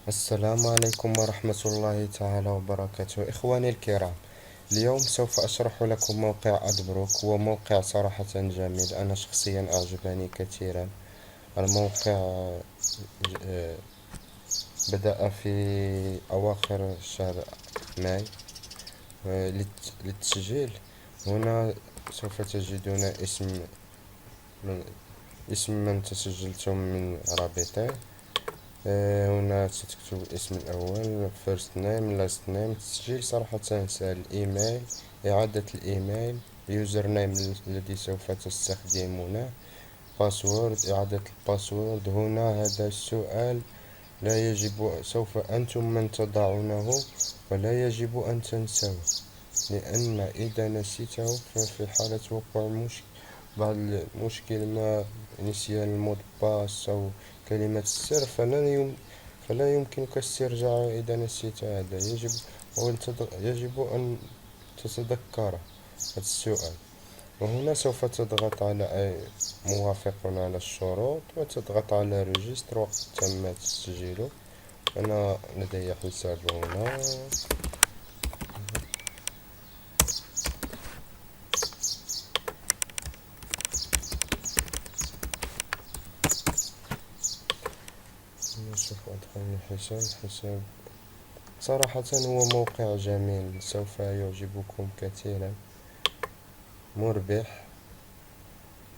السلام عليكم ورحمة الله تعالى وبركاته إخواني الكرام. اليوم سوف أشرح لكم موقع أدبروك. هو موقع صراحة جميل، أنا شخصيا أعجبني كثيرا. الموقع آه، بدأ في أواخر شهر ماي. للتسجيل هنا سوف تجدون من اسم من تسجلتم من رابطه. هنا ستكتب الاسم الأول first name last name. التسجيل صراحة سهل. الإيميل، إعادة الإيميل، يوزر نيم الذي سوف تستخدمونه، باسورد، إعادة الباسورد. هنا هذا السؤال لا يجب، سوف أنتم من تضعونه ولا يجب أن تنسوه، لأن إذا نسيته ففي حالة وقوع بعض المشكل ما نسيان المود باس أو كلمة السر فلا يمكنك استرجاعه. إذا نسيت هذا يجب أن تتذكر هذا السؤال. وهنا سوف تضغط على أي موافق على الشروط وتضغط على ريجستر وقت تم تسجيله. أنا لدي حساب هنا. نشوف أدخل حساب. صراحة هو موقع جميل سوف يعجبكم كثيرا، مربح،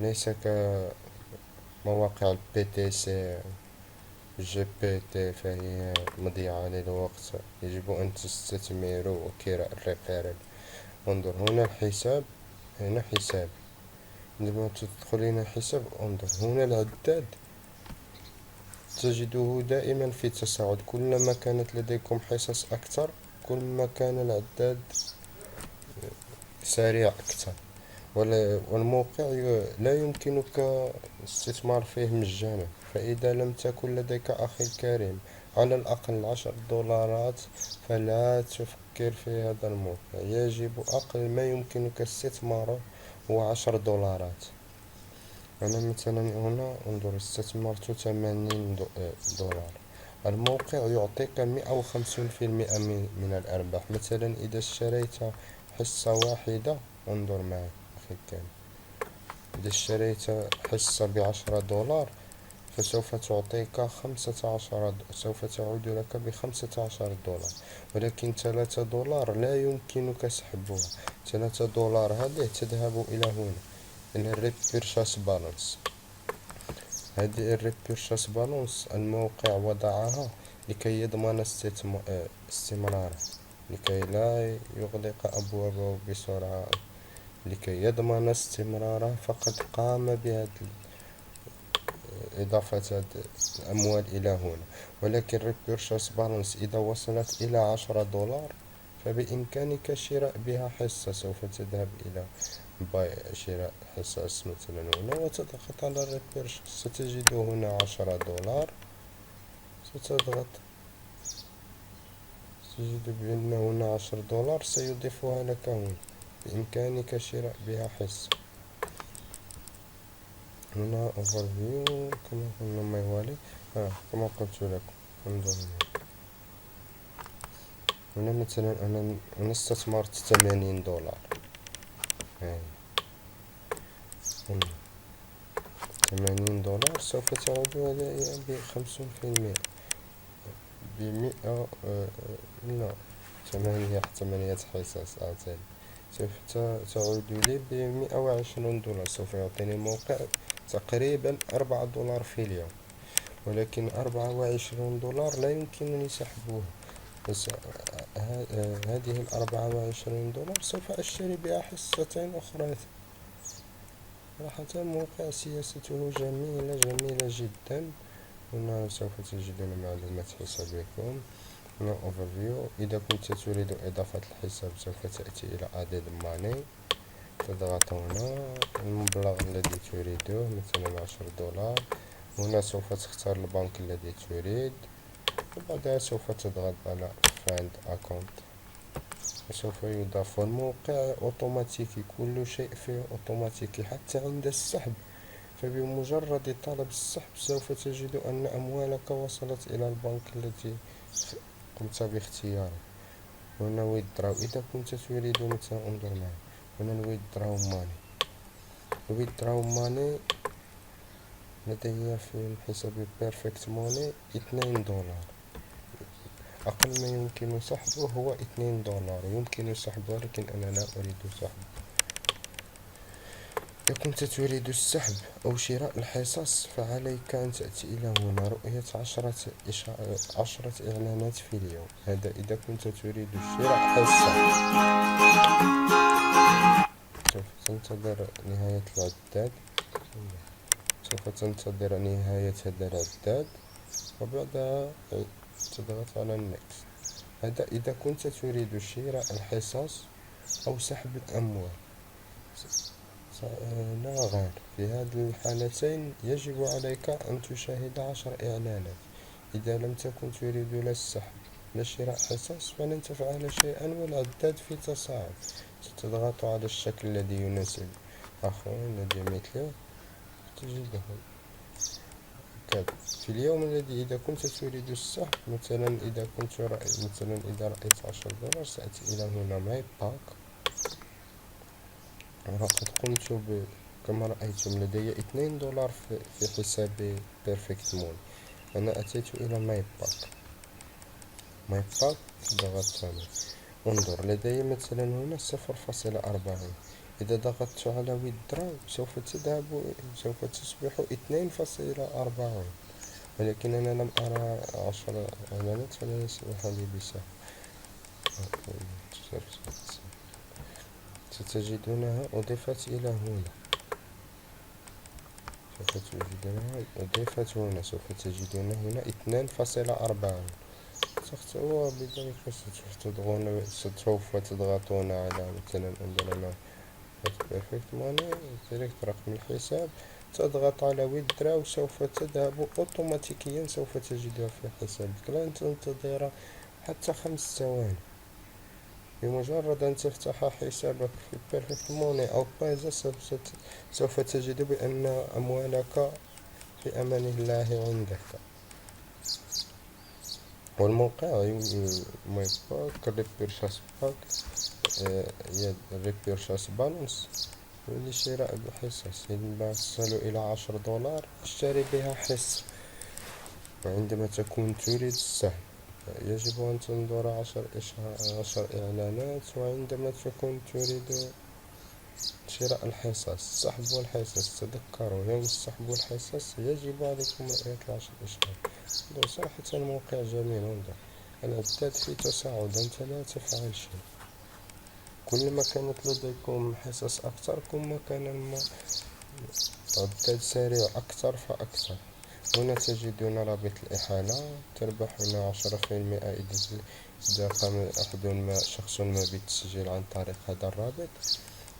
ليس كمواقع البي تي سي جي بي تي فهي مضيعة للوقت. يجب أن تستثمروا وكراء الرقارب. انظر هنا الحساب، هنا حساب. عندما تدخلين الحساب انظر هنا العداد، تجده دائما في تصاعد. كلما كانت لديكم حصص أكثر كلما كان العداد سريع أكثر. والموقع لا يمكنك الاستثمار فيه مجانا. فإذا لم تكن لديك أخي الكريم على الأقل 10 دولارات فلا تفكر في هذا الموقع. يجب أقل ما يمكنك استثماره هو 10 دولارات. أنا مثلا هنا انظر استثمرت 80 دولار. الموقع يعطيك 150% من الأرباح. مثلا إذا اشتريت حصة واحدة، انظر معي أخي الكريم، إذا اشتريت حصة ب10 دولار فسوف تعطيك 15 سوف تعود لك ب15 دولار. ولكن 3 دولار لا يمكنك سحبها. 3 دولار هذه تذهب إلى هنا، إلى الريبيرشاس بالانس. هذه الريبيرشاس بالانس الموقع وضعها لكي يضمن استمراره، لكي لا يغلق أبوابه بسرعة، لكي يضمن استمراره. فقد قام بهذه إضافة هذه الأموال إلى هنا. ولكن ريبيرشاس بالانس إذا وصلت إلى 10 دولار فبإمكانك شراء بها حصة. سوف تذهب إلى شراء حصص مثلا هنا وتضغط على الريبيرشاس، ستجد هنا 10 دولار. ستضغط، تجد بأن هنا 10 دولار سيضيفها لك هنا، بإمكانك شراء بها حصة. هنا overview كما قلنا ما يوالي. كما قلت لكم انظر هنا مثلا أنا استثمرت 80 دولار. هاي هنا 80 دولار سوف تعود علي ب50%، بمئة لا، ثمانية حصص أعتقد. سوف تعود لي ب120 دولار. سوف يعطيني الموقع تقريبا 4 دولار في اليوم. ولكن 24 دولار لا يمكنني سحبها. بس هذه ال24 دولار سوف أشتري بها حصتين أخرى. صراحة موقع سياسته جميلة جدا. هنا سوف تجدون معلومات حسابكم. هنا overview. إذا كنت تريد إضافة الحساب سوف تأتي إلى added money، تضغط هنا المبلغ الذي تريده، مثلا 10 دولار. هنا سوف تختار البنك الذي تريد، وبعدها سوف تضغط على find account وسوف يضاف. الموقع أوتوماتيكي، كل شيء فيه أوتوماتيكي حتى عند السحب. فبمجرد طلب السحب سوف تجد أن أموالك وصلت إلى البنك التي قمت باختياره. هنا ويدراو، إذا كنت تريد مثلا انظر معي هنا الويدراو ماني. الويدراو ماني لدي في حساب بيرفكت موني $2. أقل ما يمكن سحبه هو $2 يمكن سحبه، ولكن أنا لا أريد سحبه. إذا كنت تريد السحب أو شراء الحصص فعليك أن تأتي إلى هنا رؤية 10 إعلانات في اليوم. هذا إذا كنت تريد شراء حصة. سوف تنتظر نهاية العداد، سوف تنتظر نهاية هذا العداد وبعدها تضغط على النكست. هذا إذا كنت تريد شراء الحصص أو سحب الأموال. لا غير، في هذه الحالتين يجب عليك أن تشاهد 10 إعلانات. إذا لم تكن تريد لا السحب لا شراء حصص فلن تفعل شيئا والعداد في تصاعد. ستضغط على الشكل الذي يناسب آخرون الذي مثله تجده كذا. في اليوم الذي إذا كنت تريد السحب مثلا إذا رأيت $10 سأتي إلى هنا ماي باك، وقد قمت كما رأيتم لدي $2 في حساب بيرفكت مون. أنا أتيت إلى ماي باك ضغطت عليه. انظر لدي مثلا هنا 0.40. إذا ضغطت على ويدراو سوف تصبح 2.40، ولكن أنا لم أرى 10 إعلانات فلا يسمح لي بسحب. ستجدونها أضيفت إلى هنا، سوف تجدون هنا 2.40. وبذلك سوف تضغطون على مثلا عندنا بيرفكت ماني سيلكت رقم الحساب، تضغط على ويدراو سوف تذهب أوتوماتيكيا، سوف تجدها في حسابك، لن تنتظر حتى 5 ثواني. بمجرد أن تفتح حسابك في بيرفكت موني أو بايزا سوف تجد بأن أموالك في أمان الله عندك. والموقع ماي باك ريبيرشاس باك ريبيرشاس بالانس لشراء الحصص. إذا تصل إلى $10 اشتري بها حصة. وعندما تكون تريد السحب يجب أن تنظر 10 إعلانات. وعندما تكون تريد شراء الحصص السحب والحصص تذكروا يوم السحب والحصص يجب عليكم رؤية 10 إشعار. صراحة الموقع جميل. انظر العداد في تصاعد، أنت لا تفعل شيء. كل ما كانت لديكم حصص أكثر كل ما كان العداد سريع أكثر فأكثر. هنا تجدون رابط الإحالة، تربحون 10% إذا قام شخص ما بالتسجيل عن طريق هذا الرابط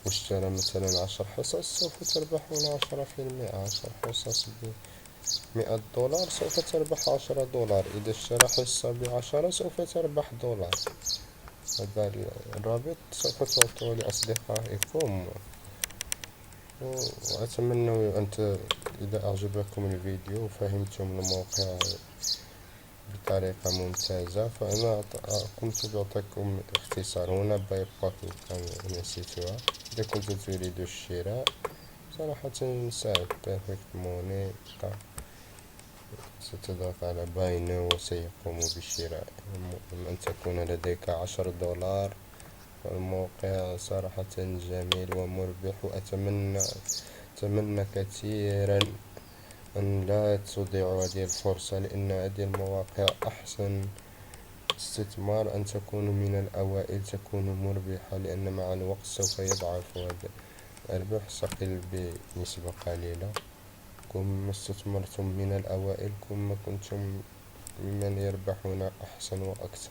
واشترى مثلا 10 حصص سوف تربحون 10%. 10 حصص $100 سوف تربح $10. إذا اشترى حصة ب10 سوف تربح $1. هذا الرابط سوف تعطوه لأصدقائكم. وأتمنى أن إذا أعجبكم الفيديو وفهمتم الموقع بطريقة ممتازة فأنا قمت بإعطائكم اختصار. هنا باي باك نسيتها. إذا كنت تريد الشراء صراحة سهل بيرفكت موني ستضغط على باي ناو وسيقوم بالشراء. أن تكون لديك $10 الموقع صراحة جميل ومربح. أتمنى كثيرا أن لا تضيعوا هذه الفرصة، لأن هذه المواقع أحسن استثمار. أن تكونوا من الأوائل تكون مربحة، لأن مع الوقت سوف يضعف هذا الربح سقل بنسبة قليلة. كل ما استثمرتم من الأوائل كل ما كنتم ممن يربحون أحسن وأكثر.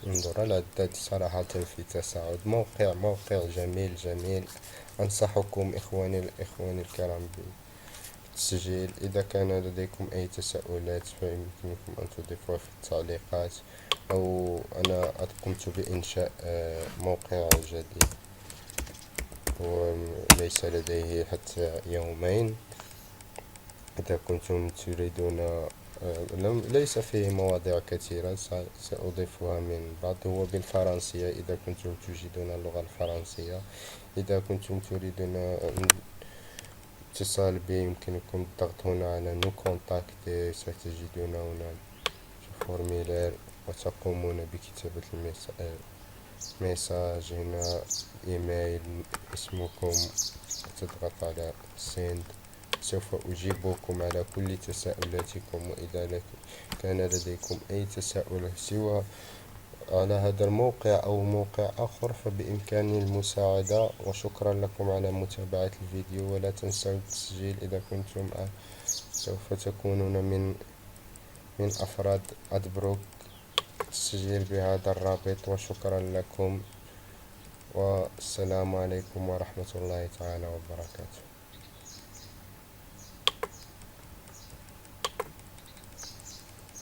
انظر العداد صراحة في تصاعد. موقع جميل. أنصحكم إخواني الكرام بالتسجيل. إذا كان لديكم أي تساؤلات فيمكنكم أن تضيفوها في التعليقات، أو أنا قمت بإنشاء موقع جديد. وليس لديه حتى يومين. إذا كنتم تريدون ليس فيه مواضيع كثيرة، سأضيفها من بعض. هو بالفرنسية إذا كنتم تجيدون اللغة الفرنسية. إذا كنتم تريدون اتصال بي يمكنكم الضغط هنا على نو كونتاكت، ستجدون هنا فورميلير وتقومون بكتابة الميساج. هنا إيميل، اسمكم، تضغط على سند. سوف أجيبكم على كل تساؤلاتكم، وإذا كان لديكم أي تساؤل سوى على هذا الموقع أو موقع آخر فبإمكاني المساعدة. وشكرا لكم على متابعة الفيديو، ولا تنسوا التسجيل إذا كنتم سوف تكونون من أفراد أدبروك. التسجيل بهذا الرابط. وشكرا لكم، والسلام عليكم ورحمة الله تعالى وبركاته.